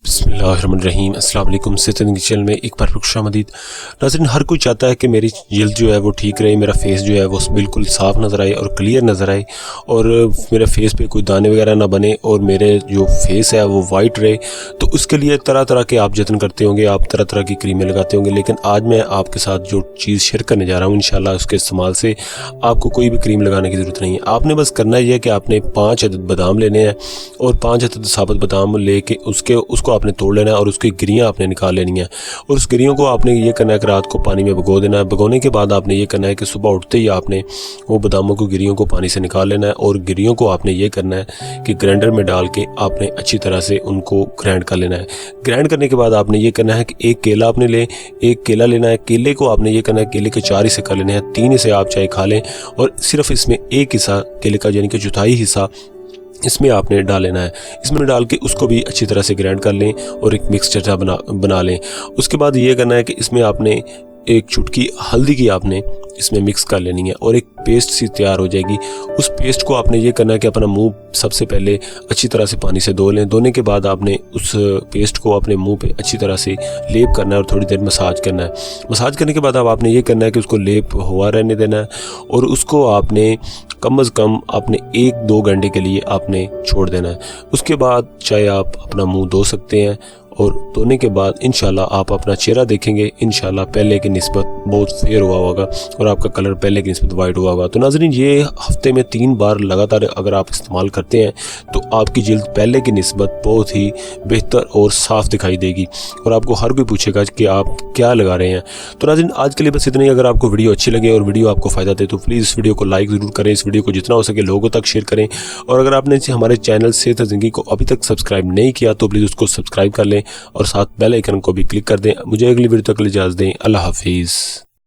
बिस्मिल्लाहिर्रहमानिर्रहीम। अस्सलाम वालेकुम। सेहत चैनल में एक बार फिर खुशामदीद। नाज़रीन, हर कोई चाहता है कि मेरी जल्द जो है वो ठीक रहे, मेरा फेस जो है वो बिल्कुल साफ़ नज़र आए और क्लियर नज़र आए, और मेरे फेस पे कोई दाने वगैरह ना बने, और मेरे जो फेस है वो वाइट रहे। तो उसके लिए तरह तरह के आप जतन करते होंगे, आप तरह तरह की क्रीमें लगाते होंगे, लेकिन आज मैं आपके साथ जो चीज़ शेयर करने जा रहा हूँ, इंशाल्लाह उसके इस्तेमाल से आपको कोई भी क्रीम लगाने की ज़रूरत नहीं है। आपने बस करना ये है कि आपने 5 अदद बादाम लेने हैं, और 5 अदद साबुत बादाम लेके उसको आपने तोड़ लेना है, और उसकी गिरियाँ आपने निकाल लेनी है। और उस गिरियों को आपने ये करना है कि रात को पानी में भिगो देना है। भिगोने के बाद आपने ये करना है कि सुबह उठते ही आपने वो बादामों को, गिरियों को पानी से निकाल लेना है, और गिरियों को आपने ये करना है कि ग्राइंडर में डाल के आपने अच्छी तरह से उनको ग्राइंड कर लेना है। ग्राइंड करने के बाद आपने ये करना है कि एक केला आपने एक केला लेना है। केले को आपने ये करना है, केले के 4 हिस्से कर लेने हैं, 3 हिस्से आप चाहे खा लें, और सिर्फ इसमें एक हिस्सा केले का, यानी कि चौथाई हिस्सा इसमें आपने डाल लेना है। इसमें डाल के उसको भी अच्छी तरह से ग्राइंड कर लें और एक मिक्सचर बना लें। उसके बाद ये करना है कि इसमें आपने एक चुटकी हल्दी की आपने इसमें मिक्स कर लेनी है, और एक पेस्ट सी तैयार हो जाएगी। उस पेस्ट को आपने ये करना है कि अपना मुंह सबसे पहले अच्छी तरह से पानी से धो लें। धोने के बाद आपने उस पेस्ट को अपने मुंह पे अच्छी तरह से लेप करना है, और थोड़ी देर मसाज करना है। मसाज करने के बाद अब आपने ये करना है कि उसको लेप हुआ रहने देना है, और उसको आपने कम अज़ कम आपने 1-2 घंटे के लिए आपने छोड़ देना है। उसके बाद चाहे आप अपना मुंह धो सकते हैं, और धोने के बाद इंशाल्लाह आप अपना चेहरा देखेंगे, इंशाल्लाह पहले की निस्बत बहुत फेयर हुआ होगा, और आपका कलर पहले की निस्बत वाइट हुआ होगा। तो नाज़रीन, ये हफ्ते में 3 बार लगातार अगर आप इस्तेमाल करते हैं तो आपकी जल्द पहले की निस्बत बहुत ही बेहतर और साफ़ दिखाई देगी, और आपको हर कोई पूछेगा कि आप क्या लगा रहे हैं। तो नाज़रीन, आज के लिए बस इतना ही। अगर आपको वीडियो अच्छी लगे और वीडियो आपको फ़ायदा दे तो प्लीज़ इस वीडियो को लाइक ज़रूर करें, इस वीडियो को जितना हो सके लोगों तक शेयर करें, और अगर आपने हमारे चैनल सेहत ज़िंदगी को अभी तक सब्सक्राइब नहीं किया तो प्लीज़ उसको सब्सक्राइब कर लें, और साथ बेल आइकन को भी क्लिक कर दें। मुझे अगली वीडियो तक इजाज़त दें। अल्लाह हाफिज़।